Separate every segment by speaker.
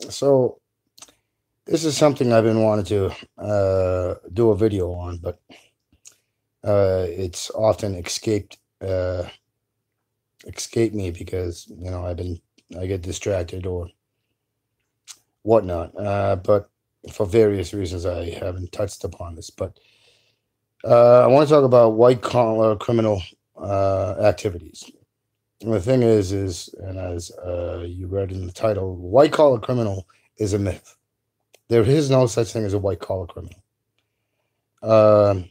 Speaker 1: So this is something I've been wanting to do a video on, but it's often escaped me because I get distracted or whatnot. But for various reasons, I haven't touched upon this. But I want to talk about white collar criminal activities. And the thing is, and as you read in the title, white collar criminal is a myth. There is no such thing as a white collar criminal. Um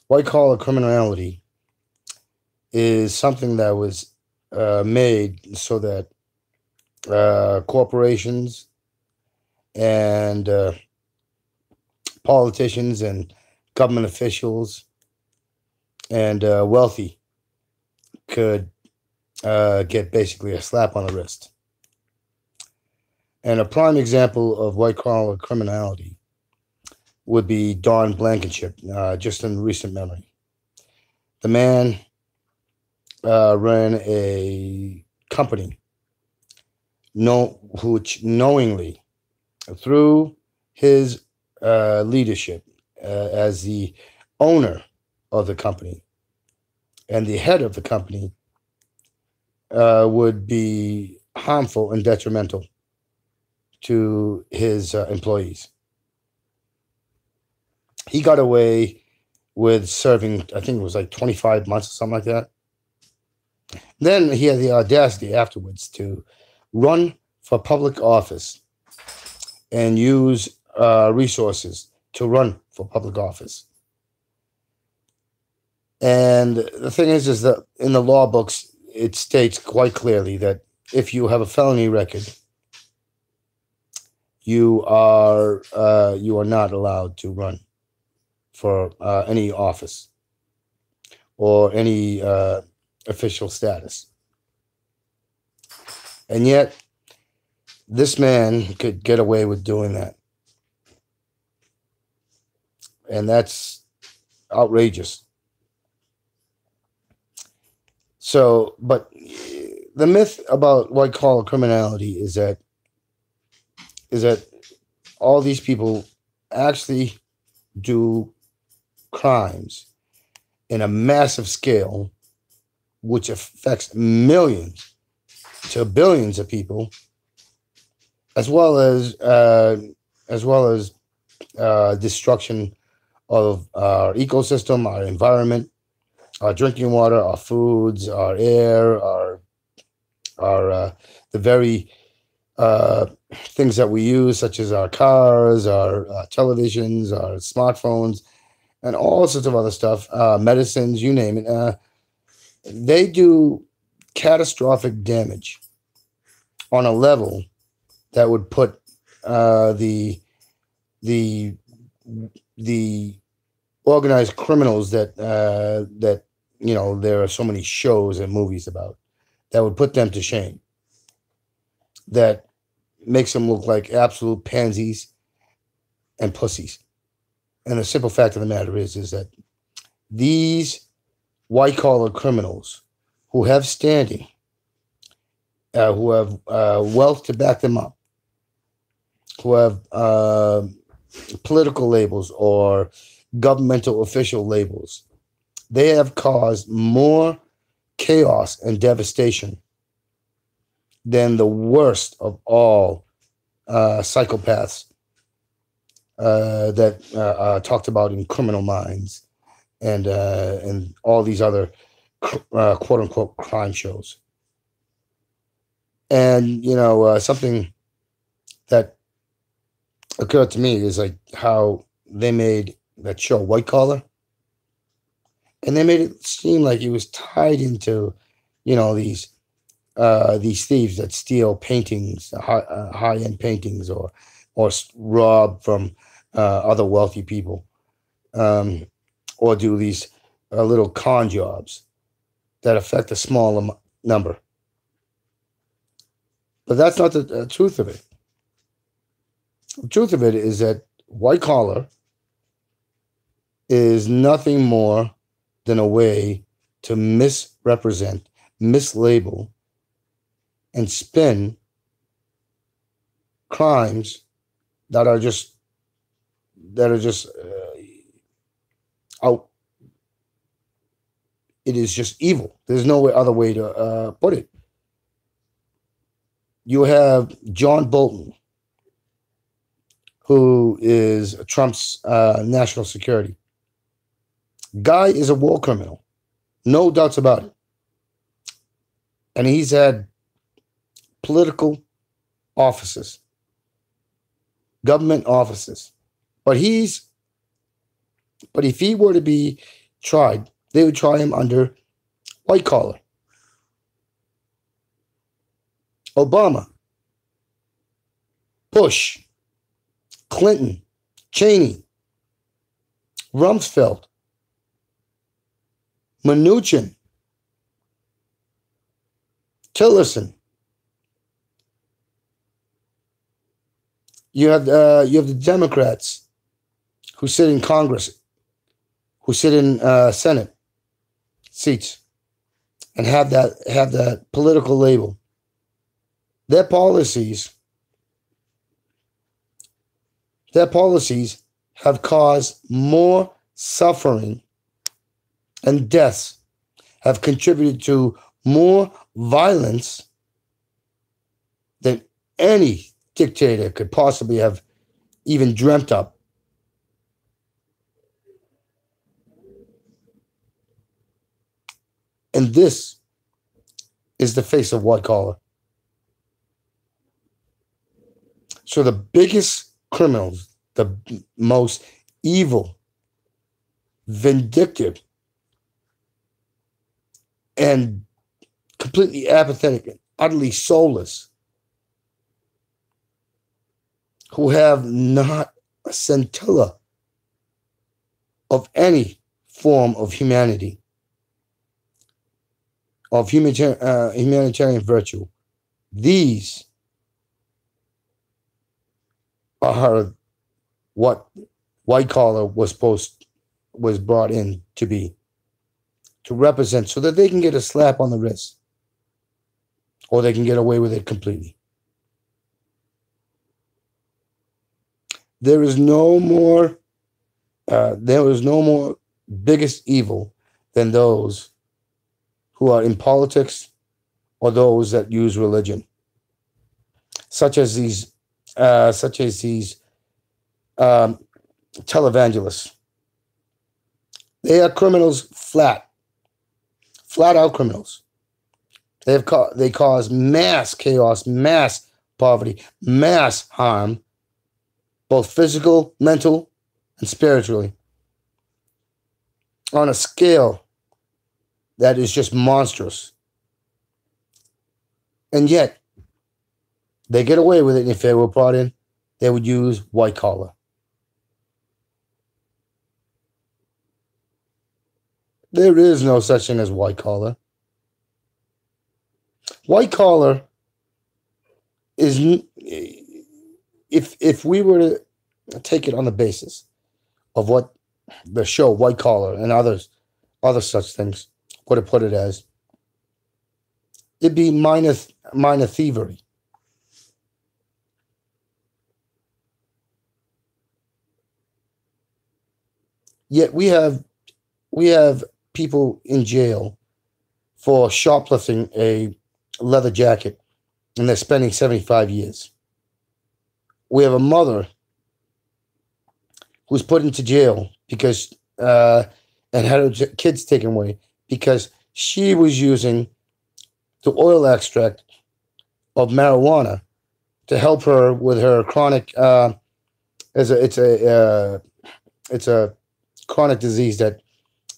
Speaker 1: White collar criminality is something that was made so that corporations and politicians and government officials and wealthy could get basically a slap on the wrist. And a prime example of white collar criminality would be Don Blankenship, just in recent memory. The man ran a company which knowingly, through his leadership as the owner of the company and the head of the company, would be harmful and detrimental to his employees. He got away with serving, I think it was like 25 months or something like that. Then he had the audacity afterwards to run for public office and use resources to run for public office. And the thing is that in the law books, it states quite clearly that if you have a felony record, you are not allowed to run for any office or any official status. And yet, this man could get away with doing that. And that's outrageous. So, but the myth about white collar criminality is that all these people actually do crimes in a massive scale, which affects millions to billions of people, as well as destruction of our ecosystem, our environment, our drinking water, our foods, our air, our the very things that we use, such as our cars, our televisions, our smartphones, and all sorts of other stuff, medicines, you name it. They do catastrophic damage on a level that would put the the the organized criminals that there are so many shows and movies about, that would put them to shame. That makes them look like absolute pansies and pussies. And the simple fact of the matter is that these white collar criminals who have standing, who have wealth to back them up, who have political labels or governmental official labels, they have caused more chaos and devastation than the worst of all psychopaths that talked about in Criminal Minds and all these other quote unquote crime shows. And something that occurred to me is like how they made that show White Collar, and they made it seem like it was tied into these thieves that steal paintings, high end paintings, or rob from other wealthy people, um, or do these little con jobs that affect a small number. But that's not the truth of it. The truth of it is that white collar is nothing more than a way to misrepresent, mislabel, and spin crimes that are just out. It is just evil. There's no other way to put it. You have John Bolton, who is Trump's national security. Guy is a war criminal, no doubts about it. And he's had political offices, government offices. But if he were to be tried, they would try him under white collar. Obama, Bush, Clinton, Cheney, Rumsfeld, Mnuchin, Tillerson. You have the Democrats who sit in Congress, who sit in Senate seats, and have that political label. Their policies have caused more suffering and deaths, have contributed to more violence than any dictator could possibly have even dreamt up. And this is the face of white collar. So the biggest criminals, the most evil, vindictive, and completely apathetic and utterly soulless, who have not a scintilla of any form of humanity, of humanitarian virtue. These are what white collar was brought in to be, to represent, so that they can get a slap on the wrist, or they can get away with it completely. There is no more biggest evil than those who are in politics or those that use religion, such as these televangelists. They are criminals, flat out criminals. They cause mass chaos, mass poverty, mass harm, both physical, mental, and spiritually, on a scale that is just monstrous. And yet, they get away with it, and if they were brought in, they would use white collar. There is no such thing as white collar. White collar is, if we were to take it on the basis of what the show White Collar and other such things would have put it as, it'd be minor thievery. Yet we have people in jail for shoplifting a leather jacket, and they're spending 75 years. We have a mother who's put into jail because and had her kids taken away because she was using the oil extract of marijuana to help her with her chronic. It's a chronic disease that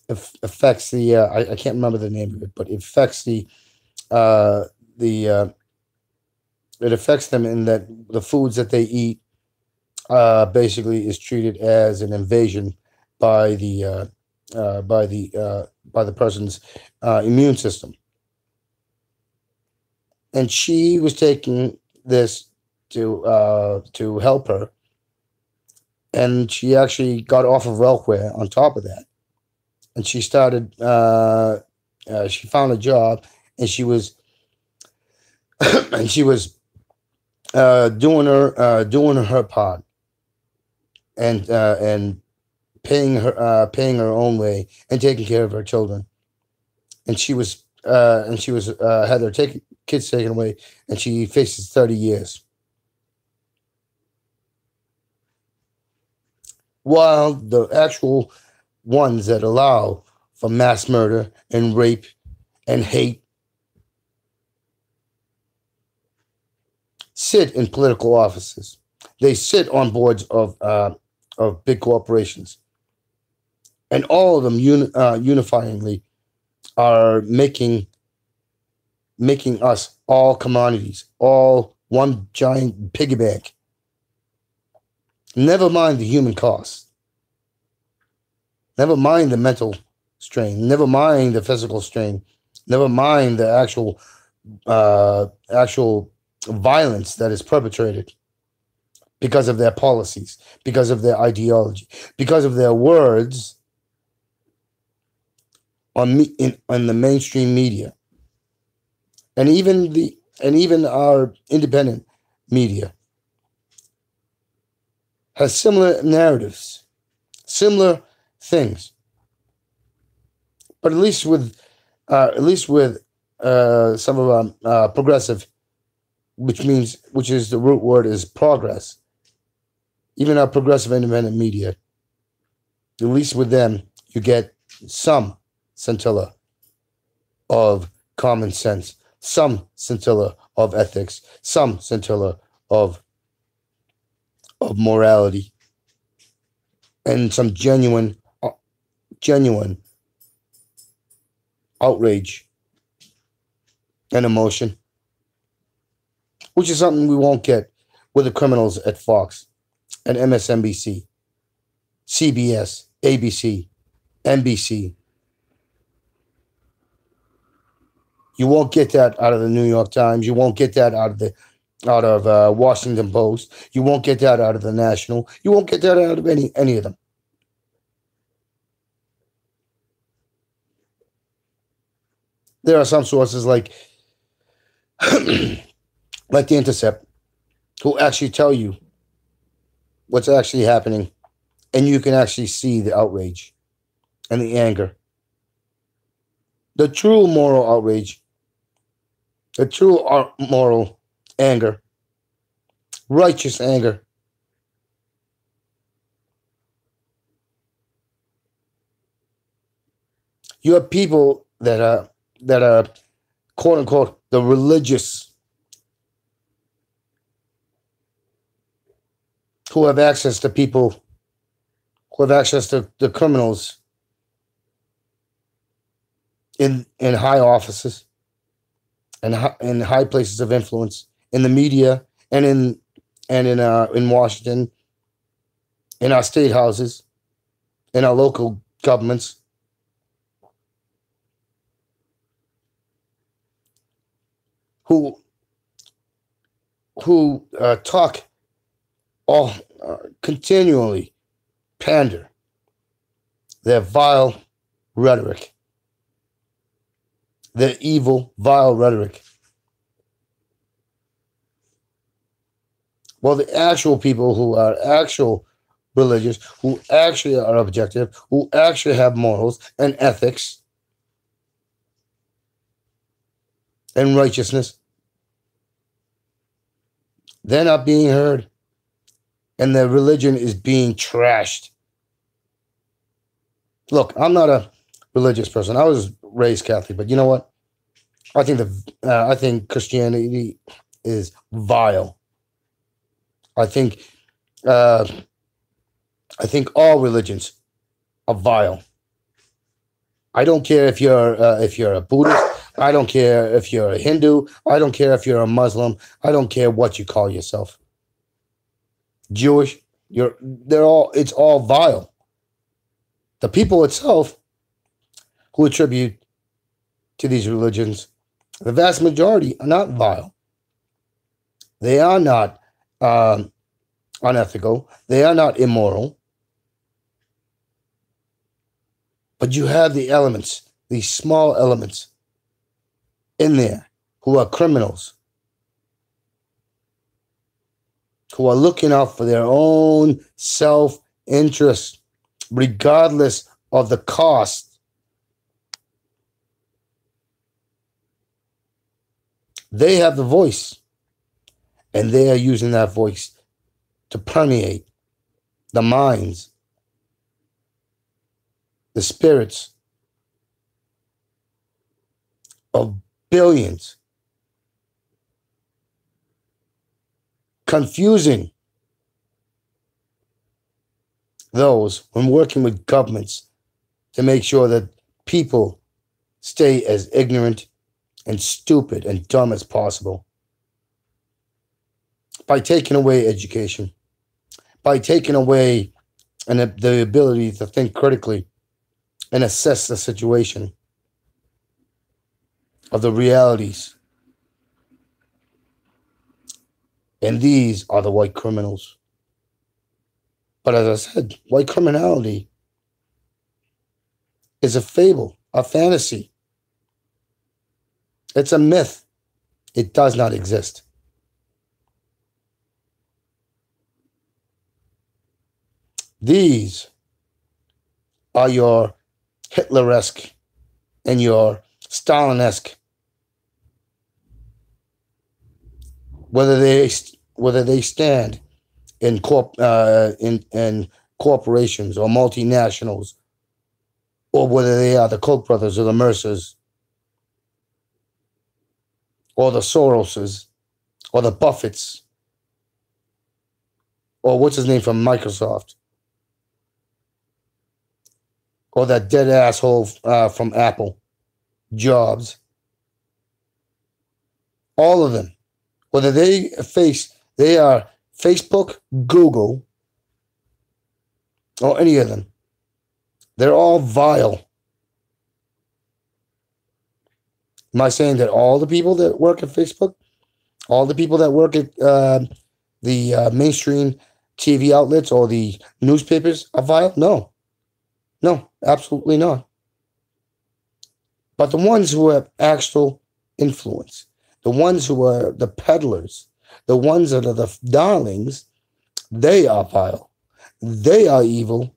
Speaker 1: affects the. I can't remember the name of it, but it affects it affects them in that the foods that they eat basically is treated as an invasion by the person's immune system. And she was taking this to help her, and she actually got off of welfare on top of that, and she started. She found a job, and she was doing her part, and paying her own way and taking care of her children. And she was had her kids taken away, and she faces 30 years. While the actual ones that allow for mass murder and rape and hate sit in political offices. They sit on boards of big corporations, and all of them unifyingly are making us all commodities, all one giant piggy bank. Never mind the human cost. Never mind the mental strain. Never mind the physical strain. Never mind the actual violence that is perpetrated because of their policies, because of their ideology, because of their words on the mainstream media, and even our independent media has similar narratives, similar things. But at least with some of our progressive, which is the root word is progress. Even our progressive independent media, at least with them, you get some scintilla of common sense, some scintilla of ethics, some scintilla of morality, and some genuine outrage and emotion, which is something we won't get with the criminals at Fox and MSNBC, CBS, ABC, NBC. You won't get that out of the New York Times. You won't get that out of Washington Post. You won't get that out of the National. You won't get that out of any of them. There are some sources like like the Intercept who actually tell you what's actually happening, and you can actually see the outrage and the anger, the true moral outrage, the true moral anger, righteous anger. You have people that are quote unquote the religious, who have access to people, who have access to the criminals in high offices and in high places of influence in the media and in Washington, in our state houses, in our local governments, who talk all continually pander their vile rhetoric, their evil, vile rhetoric. Well, the actual people who are actual religious, who actually are objective, who actually have morals and ethics and righteousness, they're not being heard, and their religion is being trashed. Look, I'm not a religious person. I was raised Catholic, but you know what? I think Christianity is vile. I think uh, I think all religions are vile. I don't care if you're a Buddhist. I don't care if you're a Hindu. I don't care if you're a Muslim. I don't care what you call yourself. Jewish. It's all vile. The people itself who attribute to these religions, the vast majority are not vile. They are not unethical. They are not immoral. But you have the elements, these small elements in there who are criminals, who are looking out for their own self-interest, regardless of the cost. They have the voice, and they are using that voice to permeate the minds, the spirits of billions, confusing those when working with governments to make sure that people stay as ignorant and stupid and dumb as possible. By taking away education, by taking away the ability to think critically and assess the situation of the realities. And these are the white criminals. But as I said, white criminality is a fable, a fantasy. It's a myth. It does not exist. These are your Hitler-esque and your Stalin-esque, whether they stand in corporations or multinationals, or whether they are the Koch brothers or the Mercers or the Soroses or the Buffetts or what's his name from Microsoft, or that dead asshole from Apple, Jobs. All of them, whether they are Facebook, Google, or any of them, they're all vile. Am I saying that all the people that work at Facebook, all the people that work at the mainstream TV outlets or the newspapers are vile? No. No, absolutely not. But the ones who have actual influence, the ones who are the peddlers, the ones that are the darlings, they are vile. They are evil.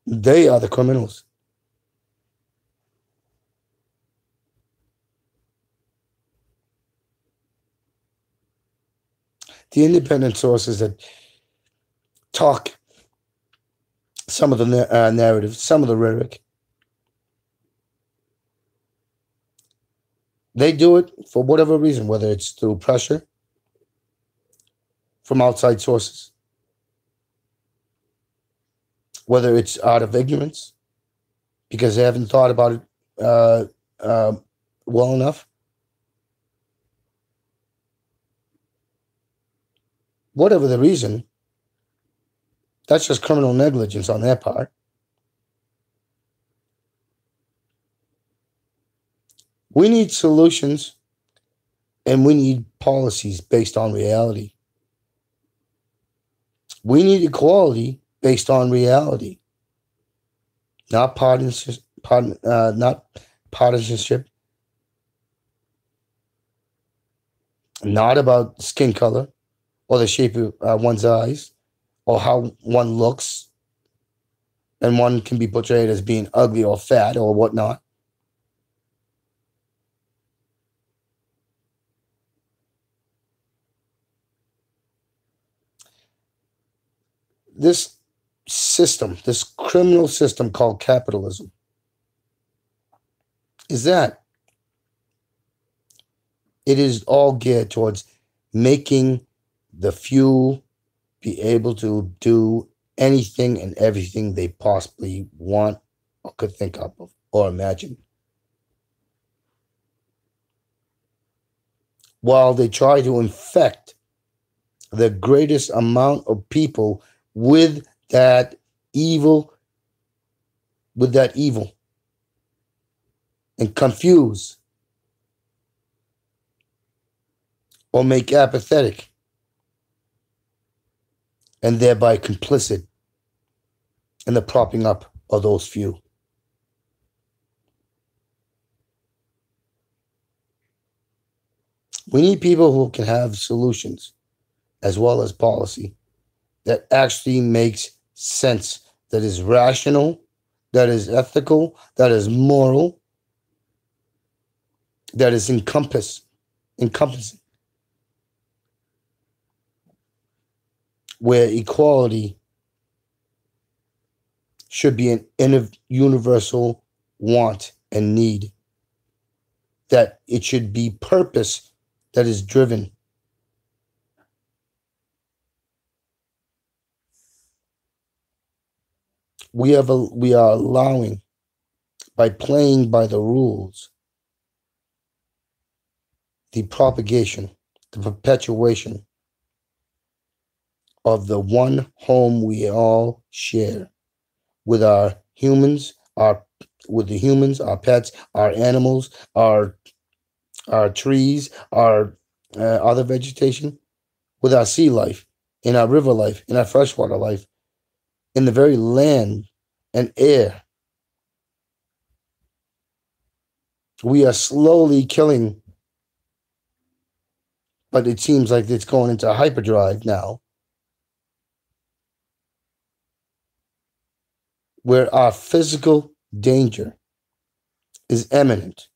Speaker 1: They are the criminals. The independent sources that talk some of the narrative, some of the rhetoric, they do it for whatever reason, whether it's through pressure from outside sources, whether it's out of ignorance because they haven't thought about it well enough. Whatever the reason, that's just criminal negligence on their part. We need solutions and we need policies based on reality. We need equality based on reality, not partisanship, not about skin color or the shape of one's eyes or how one looks, and one can be portrayed as being ugly or fat or whatnot. This system, this criminal system called capitalism, is that it is all geared towards making the few be able to do anything and everything they possibly want or could think of or imagine, while they try to infect the greatest amount of people with that evil, and confuse or make apathetic and thereby complicit in the propping up of those few. We need people who can have solutions. as well as policy that actually makes sense, that is rational, that is ethical, that is moral, that is encompassing, where equality should be an universal want and need, that it should be purpose that is driven. We are allowing, by playing by the rules, the propagation, the perpetuation of the one home we all share with our humans, our pets, our animals, our trees, our other vegetation, with our sea life, in our river life, in our freshwater life, in the very land and air. We are slowly killing, but it seems like it's going into hyperdrive now, where our physical danger is imminent.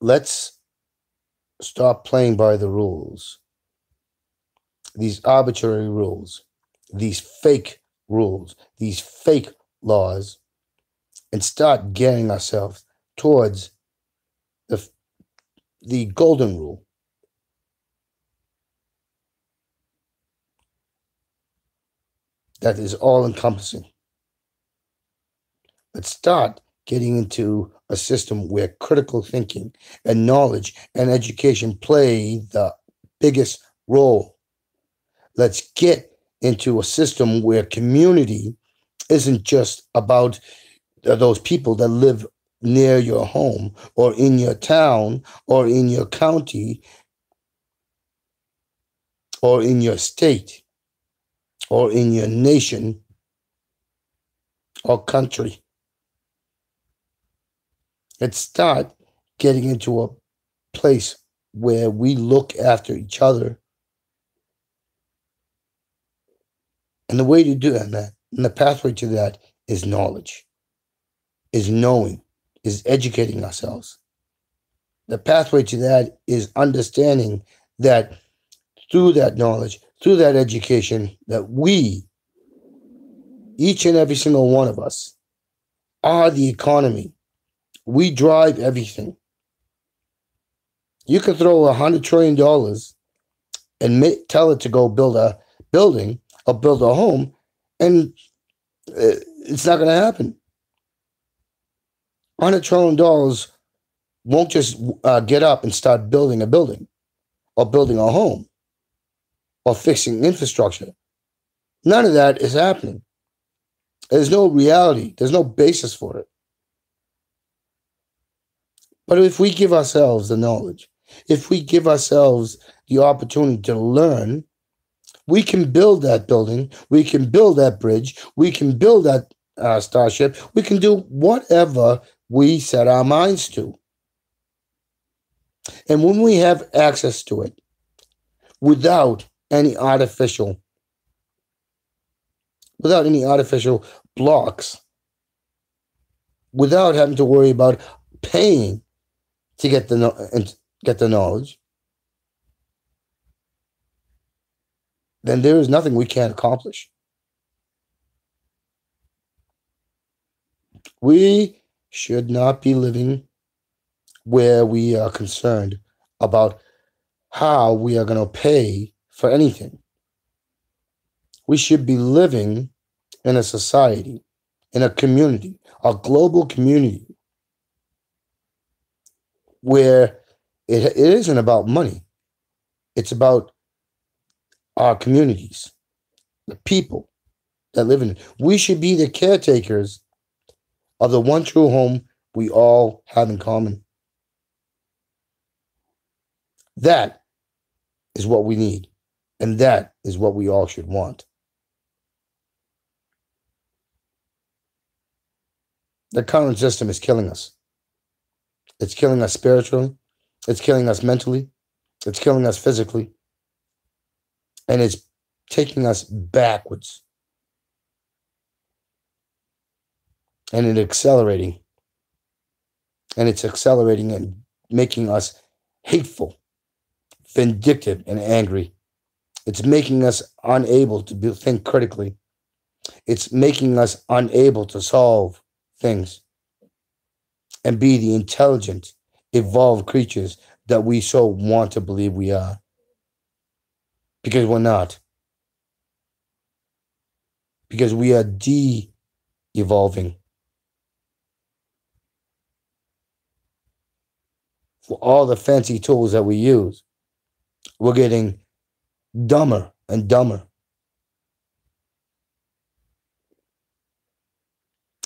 Speaker 1: Let's stop playing by the rules, these arbitrary rules, these fake rules, these fake laws, and start getting ourselves towards the golden rule. That is all encompassing. Let's start getting into a system where critical thinking and knowledge and education play the biggest role. Let's get into a system where community isn't just about those people that live near your home or in your town or in your county or in your state or in your nation or country. Let's start getting into a place where we look after each other. And the way to do that, and the pathway to that, is knowledge, is knowing, is educating ourselves. The pathway to that is understanding that through that knowledge, through that education, that we, each and every single one of us, are the economy. We drive everything. You could throw $100 trillion and tell it to go build a building or build a home, and it's not going to happen. $100 trillion won't just get up and start building a building or building a home or fixing infrastructure. None of that is happening. There's no reality. There's no basis for it. But if we give ourselves the knowledge, if we give ourselves the opportunity to learn, we can build that building, we can build that bridge, we can build that starship, we can do whatever we set our minds to. And when we have access to it, without any artificial blocks, without having to worry about paying to get the knowledge, then there is nothing we can't accomplish. We should not be living where we are concerned about how we are going to pay for anything. We should be living in a society, in a community, a global community, where it isn't about money. It's about our communities, the people that live in it. We should be the caretakers of the one true home we all have in common. That is what we need, and that is what we all should want. The current system is killing us. It's killing us spiritually. It's killing us mentally. It's killing us physically. And it's taking us backwards. And it's accelerating. And it's accelerating and making us hateful, vindictive, and angry. It's making us unable to think critically. It's making us unable to solve things and be the intelligent, evolved creatures that we so want to believe we are. Because we're not. Because we are de evolving. For all the fancy tools that we use, we're getting dumber and dumber.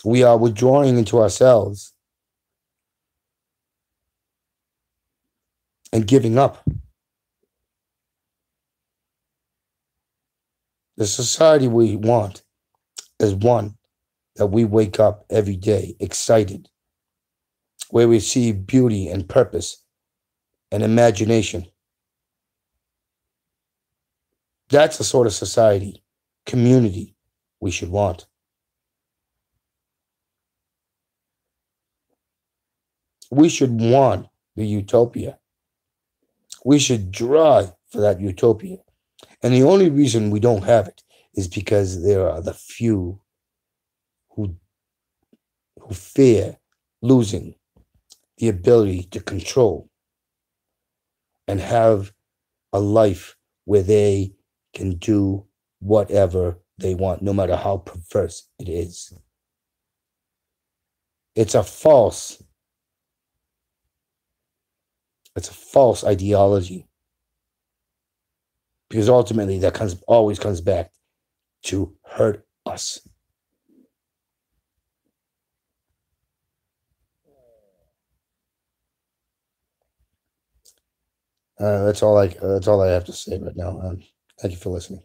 Speaker 1: We are withdrawing into ourselves and giving up. The society we want is one that we wake up every day excited, where we see beauty and purpose and imagination. That's the sort of society, community we should want. We should want the utopia. We should drive for that utopia. And the only reason we don't have it is because there are the few who, who fear losing the ability to control and have a life where they can do whatever they want, no matter how perverse it is. It's a false, it's a false ideology. Because ultimately that always comes back to hurt us. That's all I have to say right now. Thank you for listening.